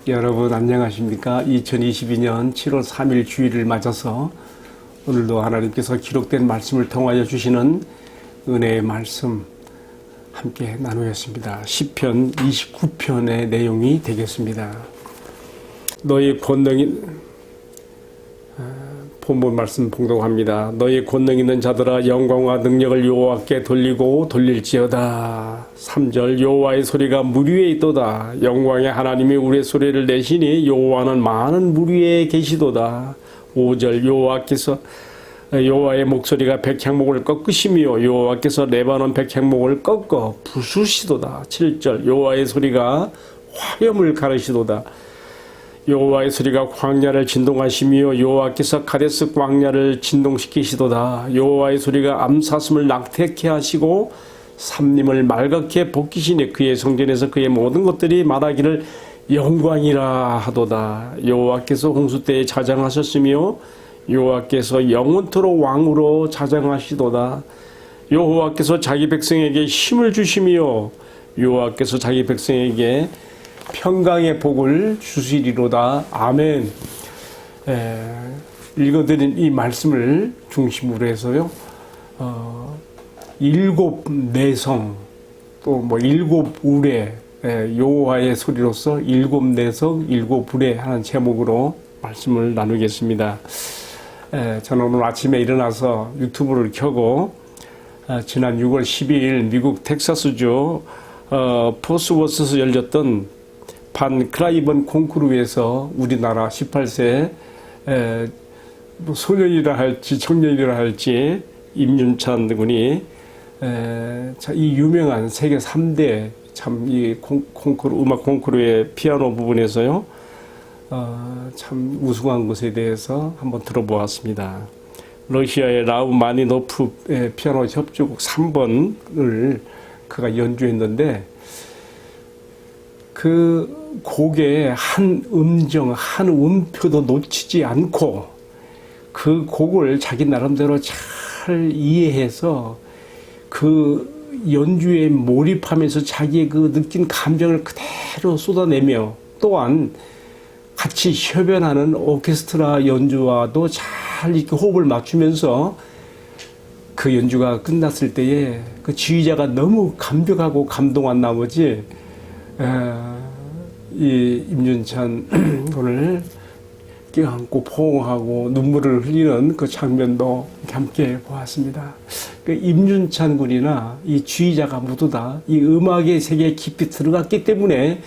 여러분 안녕하십니까? 2022년 7월 3일 주일을 맞아서 오늘도 하나님께서 기록된 말씀을 통하여 주시는 은혜의 말씀 함께 나누겠습니다. 시편 29편의 내용이 되겠습니다. 너희 권능이 본문 말씀 봉독합니다. 너희 권능 있는 자들아 영광과 능력을 여호와께 돌리고 돌릴지어다. 3절 여호와의 소리가 물 위에 있도다. 영광의 하나님이 우리의 소리를 내시니 여호와는 많은 물 위에 계시도다. 5절 여호와의 목소리가 백향목을 꺾으시며 여호와께서 레바논 백향목을 꺾어 부수시도다. 7절 여호와의 소리가 화염을 가르시도다. 여호와의 소리가 광야를 진동하시며 여호와께서 가데스 광야를 진동시키시도다. 여호와의 소리가 암사슴을 낙태케 하시고 삼림을 맑게 벗기시니 그의 성전에서 그의 모든 것들이 말하기를 영광이라 하도다. 여호와께서 홍수 때에 자장하셨으며 여호와께서 영원토록 왕으로 자장하시도다. 여호와께서 자기 백성에게 힘을 주시며 여호와께서 자기 백성에게 평강의 복을 주시리로다. 아멘. 읽어드린 이 말씀을 중심으로 해서요, 일곱 내성, 또 일곱 우레, 여호와의 소리로서 일곱 내성, 일곱 우레 하는 제목으로 말씀을 나누겠습니다. 저는 오늘 아침에 일어나서 유튜브를 켜고, 지난 6월 12일 미국 텍사스주 포스워스에서 열렸던 반 클라이번 콩쿠르에서 우리나라 18세 소년이라 할지 청년이라 할지 임윤찬 군이 이 유명한 세계 3대 참 이 콩쿠르 음악 콩쿠르의 피아노 부분에서요 참 우승한 것에 대해서 한번 들어보았습니다. 러시아의 라우마니노프 피아노 협주곡 3번을 그가 연주했는데 그 곡의 한 음정, 한 음표도 놓치지 않고 그 곡을 자기 나름대로 잘 이해해서 그 연주에 몰입하면서 자기의 그 느낀 감정을 그대로 쏟아내며 또한 같이 협연하는 오케스트라 연주와도 잘 이렇게 호흡을 맞추면서 그 연주가 끝났을 때에 그 지휘자가 너무 감격하고 감동한 나머지 이 임윤찬 군을 껴안고 포옹하고 눈물을 흘리는 그 장면도 함께 보았습니다. 그 임윤찬 군이나 이 지휘자가 모두 다 이 음악의 세계에 깊이 들어갔기 때문에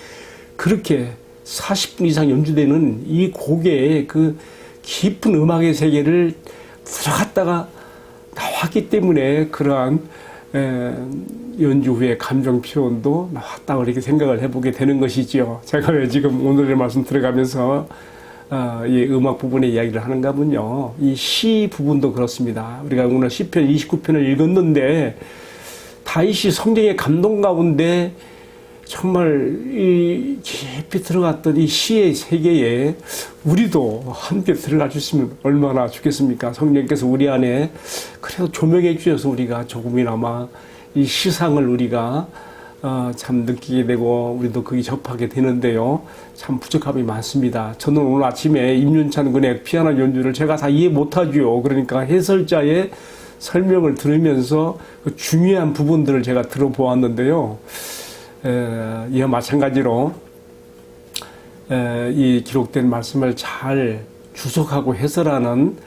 그렇게 40분 이상 연주되는 이 곡의 그 깊은 음악의 세계를 들어갔다가 나왔기 때문에 그러한 연주 후에 감정 표현도 나왔다고 이렇게 생각을 해보게 되는 것이지요. 제가 왜 지금 오늘의 말씀 들어가면서 이 음악 부분의 이야기를 하는가 하면요, 이 시 부분도 그렇습니다. 우리가 오늘 시편 29편을 읽었는데 다윗이 성령의 감동 가운데 정말 이 깊이 들어갔던 이 시의 세계에 우리도 함께 들어가 주시면 얼마나 좋겠습니까? 성령께서 우리 안에 그래도 조명해 주셔서 우리가 조금이나마 이 시상을 우리가 참 느끼게 되고 우리도 거기 접하게 되는데요. 참 부족함이 많습니다. 저는 오늘 아침에 임윤찬 군의 피아노 연주를 제가 다 이해 못하죠. 그러니까 해설자의 설명을 들으면서 그 중요한 부분들을 제가 들어보았는데요. 이와 마찬가지로 이 기록된 말씀을 잘 주석하고 해설하는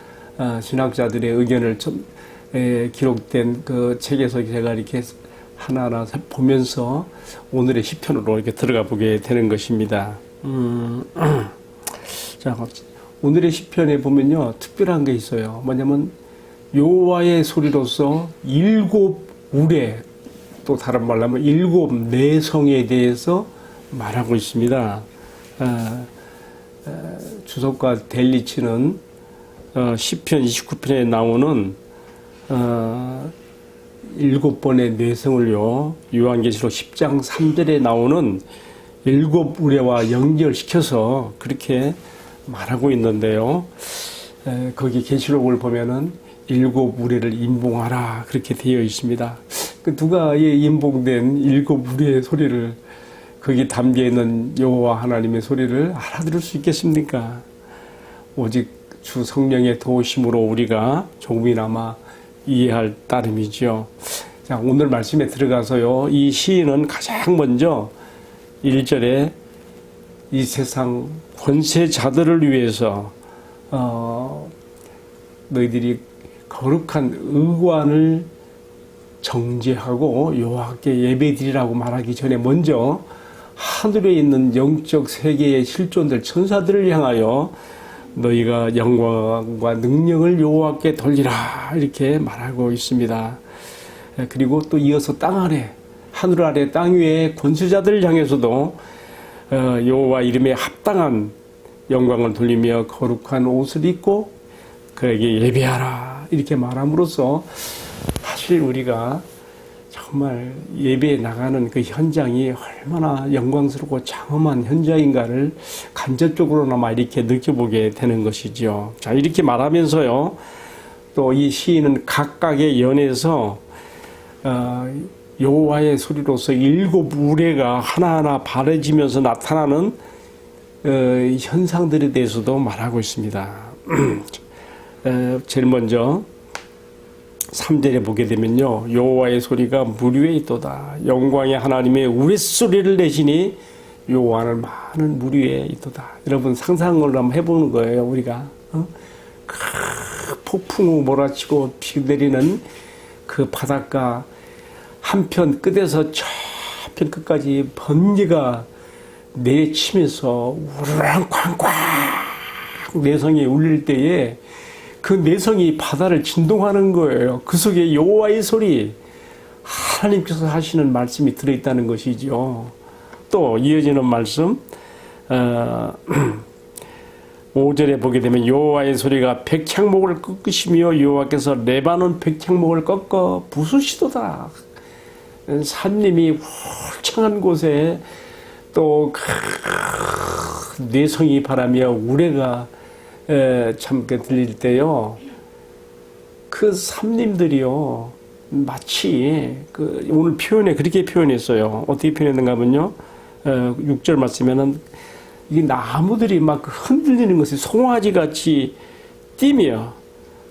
신학자들의 의견을 기록된 그 책에서 제가 이렇게 하나하나 보면서 오늘의 시편으로 이렇게 들어가 보게 되는 것입니다. 자, 오늘의 시편에 보면요, 특별한 게 있어요. 뭐냐면 여호와의 소리로서 일곱 우레, 또 다른 말로 하면 일곱 내성에 대해서 말하고 있습니다. 주석가 델리치는 시편 29편에 나오는 일곱 번의 내성을요, 요한계시록 10장 3절에 나오는 일곱 우레와 연결시켜서 그렇게 말하고 있는데요. 거기 계시록을 보면은 일곱 우레를 임봉하라 그렇게 되어 있습니다. 그 누가 임봉된 일곱 우레의 소리를 거기 담겨 있는 여호와 하나님의 소리를 알아들을 수 있겠습니까? 오직 주 성령의 도우심으로 우리가 조금이나마 이해할 따름이죠. 자, 오늘 말씀에 들어가서요. 이 시인은 가장 먼저 1절에 이 세상 권세자들을 위해서 너희들이 거룩한 의관을 정죄하고 여호와께 예배드리라고 말하기 전에 먼저 하늘에 있는 영적 세계의 실존들 천사들을 향하여 너희가 영광과 능력을 여호와께 돌리라 이렇게 말하고 있습니다. 그리고 또 이어서 땅 아래 하늘 아래 땅 위에 권세자들을 향해서도 여호와 이름에 합당한 영광을 돌리며 거룩한 옷을 입고 그에게 예배하라 이렇게 말함으로써 사실 우리가 정말 예배에 나가는 그 현장이 얼마나 영광스럽고 장엄한 현장인가를 간접적으로나마 이렇게 느껴보게 되는 것이죠. 자, 이렇게 말하면서요. 또 이 시인은 각각의 연에서 여호와의 소리로서 7 우레가 하나하나 바래지면서 나타나는 현상들에 대해서도 말하고 있습니다. 제일 먼저 3절에 보게 되면요. 여호와의 소리가 물 위에 있도다. 영광의 하나님의 우레소리를 내시니 여호와는 많은 물 위에 있도다. 여러분 상상을 한번 해보는 거예요. 우리가 폭풍 후 몰아치고 비 내리는 그 바닷가 한편 끝에서 저편 끝까지 번개가 내치면서 우르렁 쾅쾅 내성이 울릴 때에 그 내성이 바다를 진동하는 거예요. 그 속에 여호와의 소리, 하나님께서 하시는 말씀이 들어있다는 것이죠. 또 이어지는 말씀 5절에 보게 되면 여호와의 소리가 백향목을 꺾으시며 여호와께서 레바논 백향목을 꺾어 부수시도다. 산림이 울창한 곳에 또 내성이 바라며 우레가 참 들릴 때요. 그 산림들이요. 마치 오늘 표현에 그렇게 표현했어요. 어떻게 표현했는가 하면요. 6절 말씀에는 이 나무들이 막 흔들리는 것이 송아지 같이 뛰며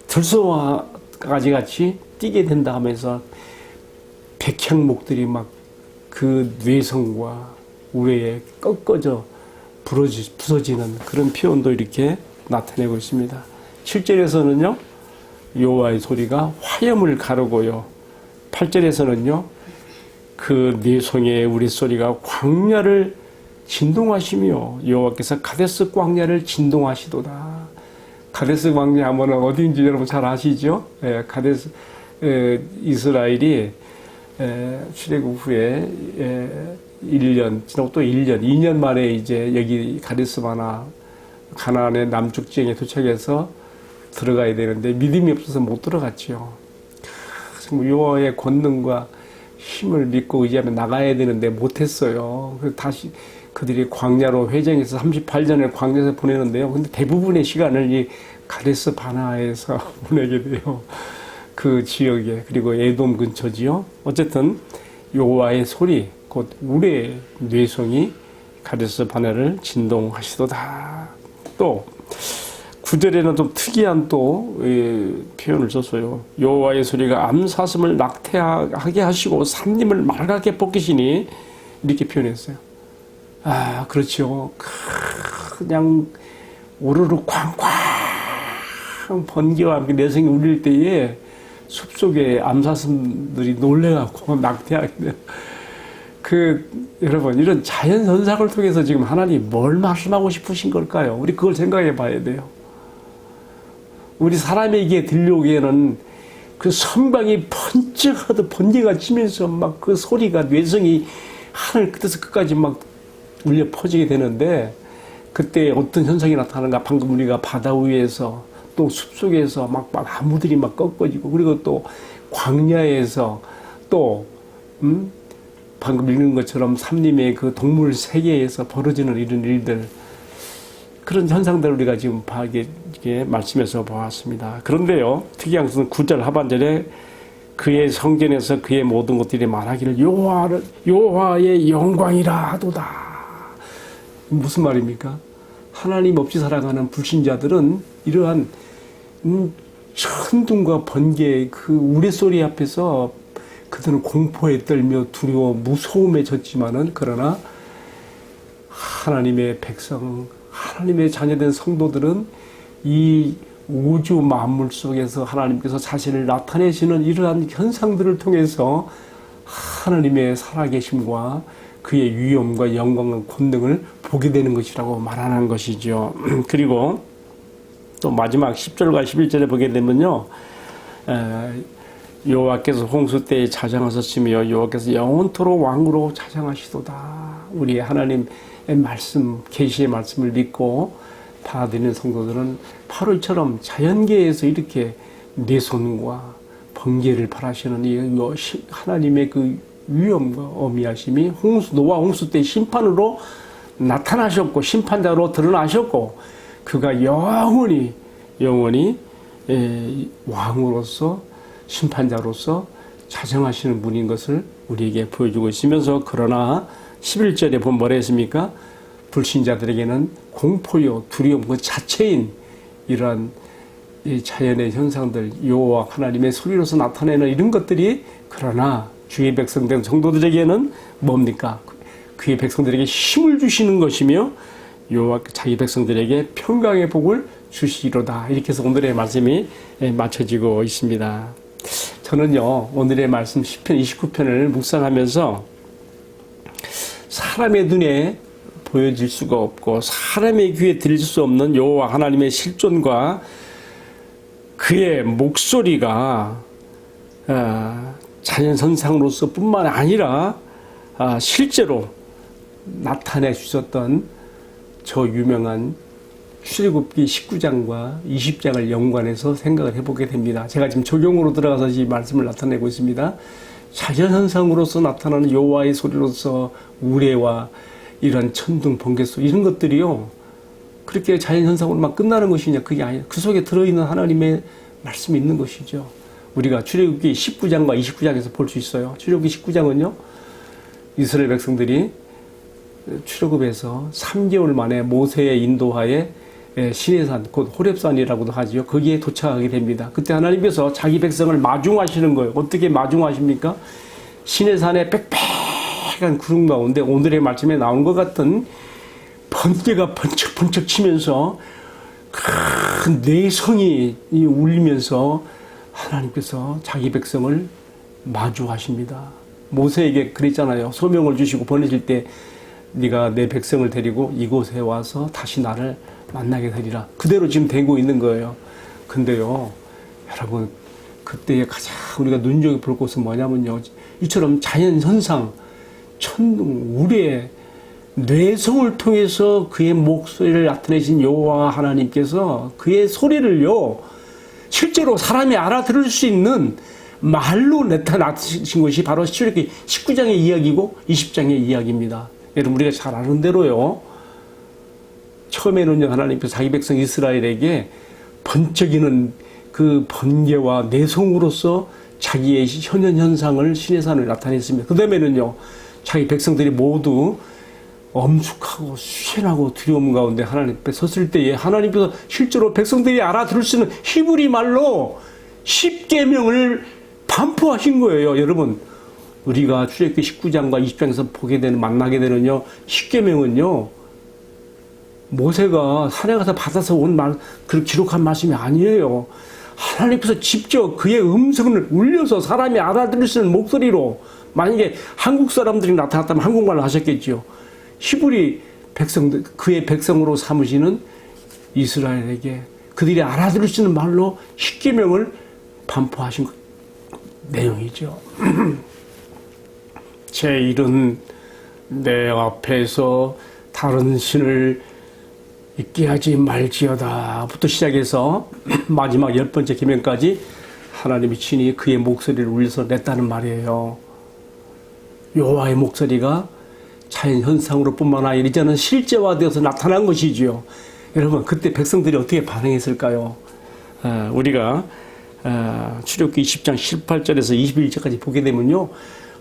들소아지 같이 뛰게 된다 하면서 백향목들이 막 그 뇌성과 우레에 꺾어져 부서지는 그런 표현도 이렇게 나타내고 있습니다. 7절에서는요. 여호와의 소리가 화염을 가르고요. 8절에서는요. 그 뇌성의 우레소리가 광야를 진동하시며 여호와께서 가데스 광야를 진동하시도다. 가데스 광야 하면 어디인지 여러분 잘 아시죠? 가데스 이스라엘이 출애굽 후에 1년 지나고 또 1년, 2년 만에 이제 여기 가데스 바나 가나안의 남쪽 지역에 도착해서 들어가야 되는데 믿음이 없어서 못 들어갔죠. 여호와의 권능과 힘을 믿고 의지하며 나가야 되는데 못했어요. 그래서 다시 그들이 광야로 회정해서 38년을 광야에서 보내는데요. 근데 대부분의 시간을 이 가데스 바나에서 보내게 돼요. 그 지역에. 그리고 에돔 근처지요. 어쨌든 여호와의 소리, 곧 우레의 뇌성이 가데스 바나를 진동하시도다. 또 9절에는 좀 특이한 또 표현을 썼어요. 여호와의 소리가 암사슴을 낙태하게 하시고 산림을 맑게 벗기시니 이렇게 표현했어요. 아, 그렇죠. 그냥 오르르 쾅쾅 번개와 함께 내성이 울릴 때에 숲속에 암사슴들이 놀래갖고 낙태하게 돼요. 여러분, 이런 자연 현상을 통해서 지금 하나님 뭘 말씀하고 싶으신 걸까요? 우리 그걸 생각해 봐야 돼요. 우리 사람에게 들려오기에는 그 섬광이 번쩍하듯 번개가 치면서 막 그 소리가 뇌성이 하늘 끝에서 끝까지 막 울려 퍼지게 되는데 그때 어떤 현상이 나타나는가? 방금 우리가 바다 위에서 또 숲속에서 막 나무들이 막 꺾어지고 그리고 또 광야에서 또 방금 읽는 것처럼 산림의 그 동물 세계에서 벌어지는 이런 일들 그런 현상들을 우리가 지금 이게 말씀에서 보았습니다. 그런데요, 특이한 것은 9절 하반절에 그의 성전에서 그의 모든 것들이 말하기를 여호와의 영광이라 하도다. 무슨 말입니까? 하나님 없이 살아가는 불신자들은 이러한 천둥과 번개 그 우레소리 앞에서 그들은 공포에 떨며 두려워 무서움에 젖지만은, 그러나 하나님의 백성, 하나님의 자녀된 성도들은 이 우주 만물 속에서 하나님께서 자신을 나타내시는 이러한 현상들을 통해서 하나님의 살아계심과 그의 위엄과 영광과 권능을 보게 되는 것이라고 말하는 것이죠. 그리고 또 마지막 10절과 11절에 보게 되면요, 여호와께서 홍수 때에 자장하셨으며 여호와께서 영원토록 왕으로 자장하시도다. 우리 하나님의 말씀, 계시의 말씀을 믿고 받아들이는 성도들은 바로 이처럼 자연계에서 이렇게 내 손과 번개를 발하시는 이 하나님의 그 위엄과 어미하심이 노아 홍수 때 심판으로 나타나셨고 심판자로 드러나셨고, 그가 영원히 왕으로서 심판자로서 자정하시는 분인 것을 우리에게 보여주고 있으면서, 그러나 11절에 보면 뭐라 했습니까? 불신자들에게는 공포요 두려움 그 자체인 이러한 자연의 현상들, 여호와 하나님의 소리로서 나타내는 이런 것들이, 그러나 주의 백성된 성도들에게는 뭡니까? 그의 백성들에게 힘을 주시는 것이며 여호와 자기 백성들에게 평강의 복을 주시리로다. 이렇게 해서 오늘의 말씀이 마쳐지고 있습니다. 저는요, 오늘의 말씀 시편 29편을 묵상하면서 사람의 눈에 보여질 수가 없고 사람의 귀에 들릴 수 없는 여호와 하나님의 실존과 그의 목소리가 자연선상으로서 뿐만 아니라 실제로 나타내 주셨던 저 유명한 출애굽기 19장과 20장을 연관해서 생각을 해보게 됩니다. 제가 지금 적용으로 들어가서 이 말씀을 나타내고 있습니다. 자연현상으로서 나타나는 여호와의 소리로서 우레와 이런 천둥, 번개 소리 이런 것들이요, 그렇게 자연현상으로만 끝나는 것이냐, 그게 아니에요. 그 속에 들어있는 하나님의 말씀이 있는 것이죠. 우리가 출애굽기 19장과 29장에서 볼 수 있어요. 출애굽기 19장은요, 이스라엘 백성들이 출애굽에서 3개월 만에 모세의 인도하에 시내산, 곧 호렙산이라고도 하지요. 거기에 도착하게 됩니다. 그때 하나님께서 자기 백성을 마중하시는 거예요. 어떻게 마중하십니까? 시내산의 빽빽한 구름 가운데 오늘의 말씀에 나온 것 같은 번개가 번쩍번쩍 치면서 큰 내성이 울리면서 하나님께서 자기 백성을 마주하십니다. 모세에게 그랬잖아요. 소명을 주시고 보내실 때 네가 내 백성을 데리고 이곳에 와서 다시 나를 만나게 되리라. 그대로 지금 되고 있는 거예요. 근데요, 여러분, 그때에 가장 우리가 눈여겨볼 것은 뭐냐면요, 이처럼 자연현상, 천둥, 우레, 뇌성을 통해서 그의 목소리를 나타내신 여호와 하나님께서 그의 소리를요, 실제로 사람이 알아들을 수 있는 말로 나타내신 것이 바로 출애굽기 19장의 이야기고 20장의 이야기입니다. 여러분, 우리가 잘 아는 대로요, 처음에는요, 하나님께서 자기 백성 이스라엘에게 번쩍이는 그 번개와 내성으로서 자기의 현현상을 시내산을 나타냈습니다. 그 다음에는요, 자기 백성들이 모두 엄숙하고 수현하고 두려움 가운데 하나님 앞에 섰을 때에 하나님께서 실제로 백성들이 알아들을 수 있는 히브리 말로 10계명을 반포하신 거예요. 여러분, 우리가 출애굽기 19장과 20장에서 보게 되는, 만나게 되는요, 10계명은요, 모세가 산에 가서 받아서 온 말, 그 기록한 말씀이 아니에요. 하나님께서 직접 그의 음성을 울려서 사람이 알아들을 수 있는 목소리로, 만약에 한국 사람들이 나타났다면 한국말로 하셨겠죠. 히브리 백성들, 그의 백성으로 삼으시는 이스라엘에게 그들이 알아들을 수 있는 말로 10계명을 반포하신 내용이죠. 제 일은 내 앞에서 다른 신을 있게 하지 말지어다 부터 시작해서 마지막 10번째 계명까지 하나님이 친히 그의 목소리를 울려서 냈다는 말이에요. 여호와의 목소리가 자연현상으로 뿐만 아니라 이제는 실제화되어서 나타난 것이지요. 여러분, 그때 백성들이 어떻게 반응했을까요? 우리가 출애굽기 20장 18절에서 21절까지 보게 되면요,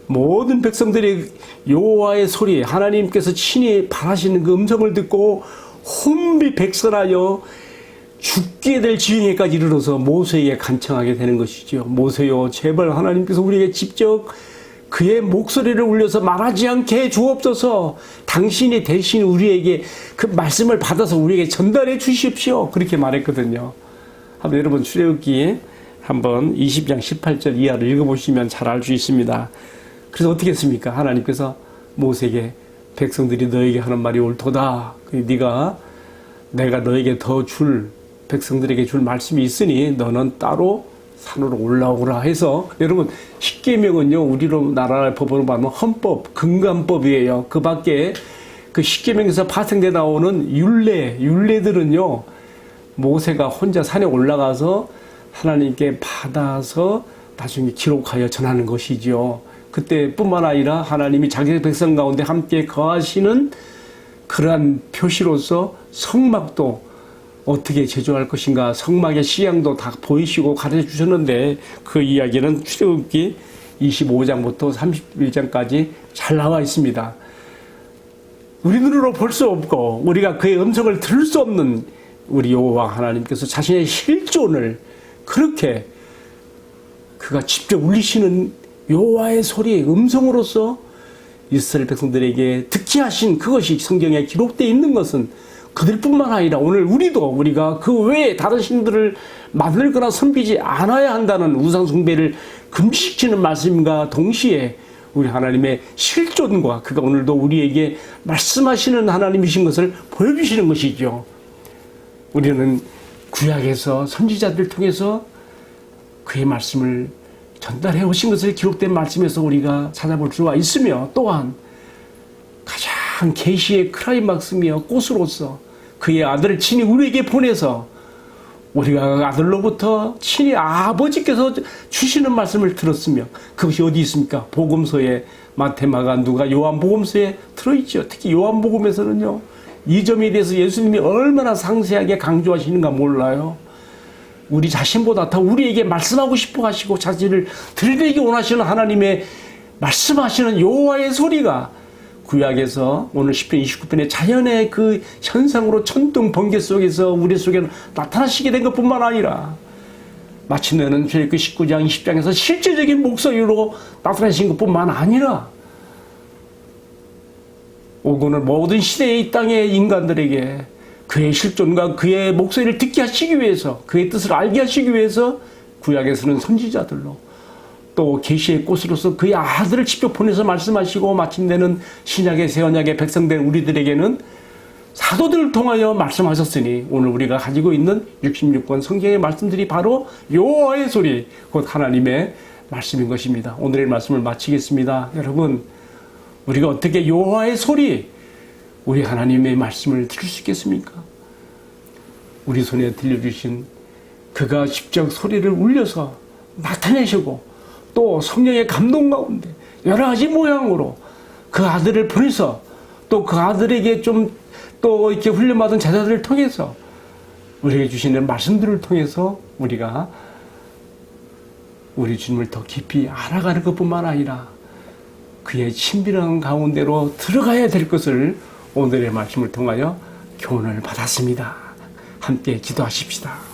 모든 백성들이 여호와의 소리, 하나님께서 친히 바라시는 그 음성을 듣고 혼비백산하여 죽게 될 지경에까지 이르러서 모세에게 간청하게 되는 것이죠. 모세요, 제발 하나님께서 우리에게 직접 그의 목소리를 울려서 말하지 않게 해 주옵소서. 당신이 대신 우리에게 그 말씀을 받아서 우리에게 전달해 주십시오. 그렇게 말했거든요. 한번 여러분 출애굽기 한번 20장 18절 이하를 읽어보시면 잘 알 수 있습니다. 그래서 어떻게 했습니까? 하나님께서 모세에게 백성들이 너에게 하는 말이 옳도다. 내가 너에게 백성들에게 줄 말씀이 있으니 너는 따로 산으로 올라오라 해서, 여러분 십계명은요, 우리나라 법으로 말하면 헌법, 금관법이에요. 그 밖에 그 십계명에서 파생돼 나오는 율례들은요, 모세가 혼자 산에 올라가서 하나님께 받아서 나중에 기록하여 전하는 것이죠. 그때뿐만 아니라 하나님이 자기 백성 가운데 함께 거하시는 그러한 표시로서 성막도 어떻게 제조할 것인가, 성막의 시향도 다 보이시고 가르쳐 주셨는데, 그 이야기는 출애굽기 25장부터 31장까지 잘 나와 있습니다. 우리 눈으로 볼 수 없고 우리가 그의 음성을 들을 수 없는 우리 여호와 하나님께서 자신의 실존을 그렇게 그가 직접 울리시는 여호와의 소리의 음성으로서 이스라엘 백성들에게 듣게 하신 그것이 성경에 기록되어 있는 것은 그들뿐만 아니라 오늘 우리가 그 외에 다른 신들을 만들거나 섬기지 않아야 한다는 우상 숭배를 금지시키는 말씀과 동시에 우리 하나님의 실존과 그가 오늘도 우리에게 말씀하시는 하나님이신 것을 보여주시는 것이죠. 우리는 구약에서 선지자들 통해서 그의 말씀을 전달해 오신 것을 기록된 말씀에서 우리가 찾아볼 수가 있으며, 또한 가장 계시의 클라이막스며 꽃으로서 그의 아들을 친히 우리에게 보내서 우리가 아들로부터 친히 아버지께서 주시는 말씀을 들었으며, 그것이 어디 있습니까? 복음서에, 마태, 마가, 누가, 요한복음서에 들어있죠. 특히 요한복음에서는요, 이 점에 대해서 예수님이 얼마나 상세하게 강조하시는가 몰라요. 우리 자신보다 더 우리에게 말씀하고 싶어 하시고 자신을 드러내기 원하시는 하나님의 말씀하시는 여호와의 소리가 구약에서 오늘 시편 29편의 자연의 그 현상으로 천둥 번개 속에서 우리 속에 나타나시게 된 것뿐만 아니라 마침내는 출애굽기 19장 20장에서 실제적인 목소리로 나타나신 것뿐만 아니라 오고는 모든 시대의 이 땅의 인간들에게 그의 실존과 그의 목소리를 듣게 하시기 위해서, 그의 뜻을 알게 하시기 위해서 구약에서는 선지자들로, 또 계시의 꽃으로서 그의 아들을 직접 보내서 말씀하시고, 마침내는 신약의 새 언약의 백성된 우리들에게는 사도들을 통하여 말씀하셨으니, 오늘 우리가 가지고 있는 66권 성경의 말씀들이 바로 여호와의 소리, 곧 하나님의 말씀인 것입니다. 오늘의 말씀을 마치겠습니다. 여러분, 우리가 어떻게 여호와의 소리, 우리 하나님의 말씀을 들을 수 있겠습니까? 우리 손에 들려주신 그가 직접 소리를 울려서 나타내시고, 또 성령의 감동 가운데 여러 가지 모양으로 그 아들을 보내서, 또 그 아들에게 또 이렇게 훈련받은 제자들을 통해서 우리에게 주시는 말씀들을 통해서 우리가 우리 주님을 더 깊이 알아가는 것뿐만 아니라 그의 친밀한 가운데로 들어가야 될 것을 오늘의 말씀을 통하여 교훈을 받았습니다. 함께 기도하십시다.